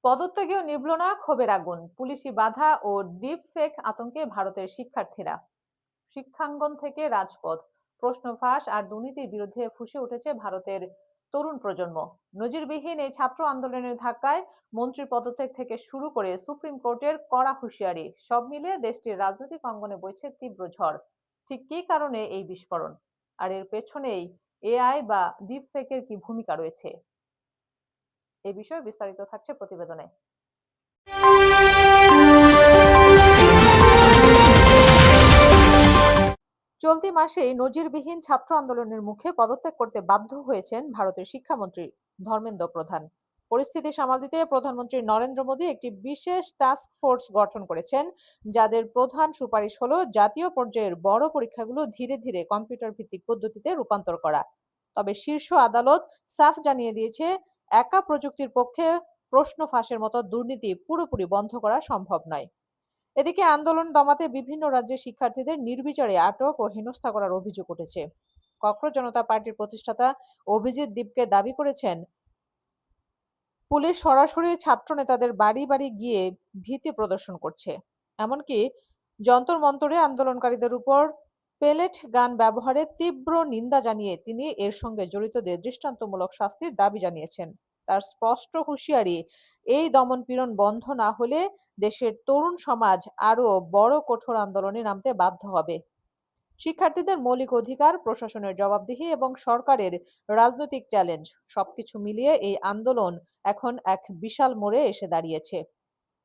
পদত্যাগেও নিভল না ক্ষোভের আগুন, পুলিশি বাধা ও ডিপ ফেক আতঙ্কে ভারতের শিক্ষার্থীরা। শিক্ষাঙ্গন থেকে রাজপথ, প্রশ্ন ফাঁস আর দুর্নীতির বিরুদ্ধে ফুঁসে উঠেছে ভারতের তরুণ প্রজন্ম। নজিরবিহীন এই ছাত্র আন্দোলনের ধাক্কায় মন্ত্রী পদত্যাগ থেকে শুরু করে সুপ্রিম কোর্টের কড়া হুঁশিয়ারি, সব মিলিয়ে দেশটির রাজনৈতিক অঙ্গনে বইছে তীব্র ঝড়। ঠিক কী কারণে এই বিস্ফোরণ, আর এর পেছনেই এআই বা ডিপ ফেকের কি ভূমিকা রয়েছে, এই বিষয়ে বিস্তারিত থাকছে প্রতিবেদনে। চলতি মাসেই নজিরবিহীন ছাত্র আন্দোলনের মুখে পদত্যাগ করতে বাধ্য হয়েছেন ভারতের শিক্ষামন্ত্রী ধর্মেন্দ্র প্রধান। পরিস্থিতি সামাল দিতে প্রধানমন্ত্রী নরেন্দ্র মোদী একটি বিশেষ টাস্ক ফোর্স গঠন করেছেন, যাদের প্রধান সুপারিশ হলো জাতীয় পর্যায়ের বড় পরীক্ষাগুলো ধীরে ধীরে কম্পিউটার ভিত্তিক পদ্ধতিতে রূপান্তর করা। তবে শীর্ষ আদালত সাফ জানিয়ে দিয়েছে, একা প্রযুক্তির পক্ষে প্রশ্ন ফাঁসের মতো দুর্নীতি পুরোপুরি বন্ধ করা সম্ভব নয়। এদিকে আন্দোলন দমাতে বিভিন্ন রাজ্যের শিক্ষার্থীদের নির্বিচারে আটক ও হেনস্থা করার অভিযোগ উঠেছে। ককরোচ জনতা পার্টির প্রতিষ্ঠাতা অভিজিৎ দীপকে দাবি করেছেন, পুলিশ সরাসরি ছাত্র নেতাদের বাড়ি বাড়ি গিয়ে ভীতি প্রদর্শন করছে। এমনকি যন্তর মন্তরে আন্দোলনকারীদের উপর পেলেট গান ব্যবহারে তীব্র নিন্দা জানিয়ে তিনি এর সঙ্গে জড়িতদের দৃষ্টান্তমূলক শাস্তির দাবি জানিয়েছেন। তার স্পষ্ট হুঁশিয়ারি, এই দমন-পীড়ন বন্ধ না হলে দেশের তরুণ সমাজ আরো বড় কঠোর আন্দোলনে নামতে বাধ্য হবে। শিক্ষার্থীদের মৌলিক অধিকার, প্রশাসনের জবাবদিহি এবং সরকারের রাজনৈতিক চ্যালেঞ্জ, সবকিছু মিলিয়ে এই আন্দোলন এখন এক বিশাল মোড়ে এসে দাঁড়িয়েছে।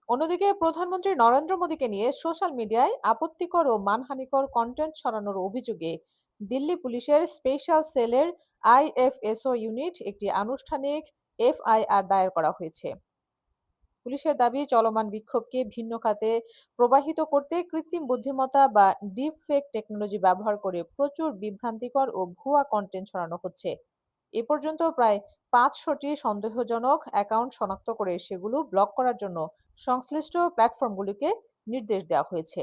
অন্যদিকে প্রধানমন্ত্রী নরেন্দ্র মোদীকে নিয়ে সোশ্যাল মিডিয়ায় আপত্তিকর ও মানহানিকর কন্টেন্ট ছড়ানোর অভিযোগে দিল্লি পুলিশের স্পেশাল সেলের আইএফএসও ইউনিট একটি আনুষ্ঠানিক এফআইআর দায়ের করা হয়েছে। পুলিশের দাবি, চলমান বিক্ষোভকে ভিন্ন খাতে প্রবাহিত করতে কৃত্রিম বুদ্ধিমত্তা বা ডিপ ফেক টেকনোলজি ব্যবহার করে প্রচুর বিভ্রান্তিকর ও ভুয়া কন্টেন্ট ছড়ানো হচ্ছে। এ পর্যন্ত প্রায় 500টি সন্দেহজনক অ্যাকাউন্ট শনাক্ত করে সেগুলো ব্লক করার জন্য সংশ্লিষ্ট প্ল্যাটফর্মগুলোকে নির্দেশ দেওয়া হয়েছে।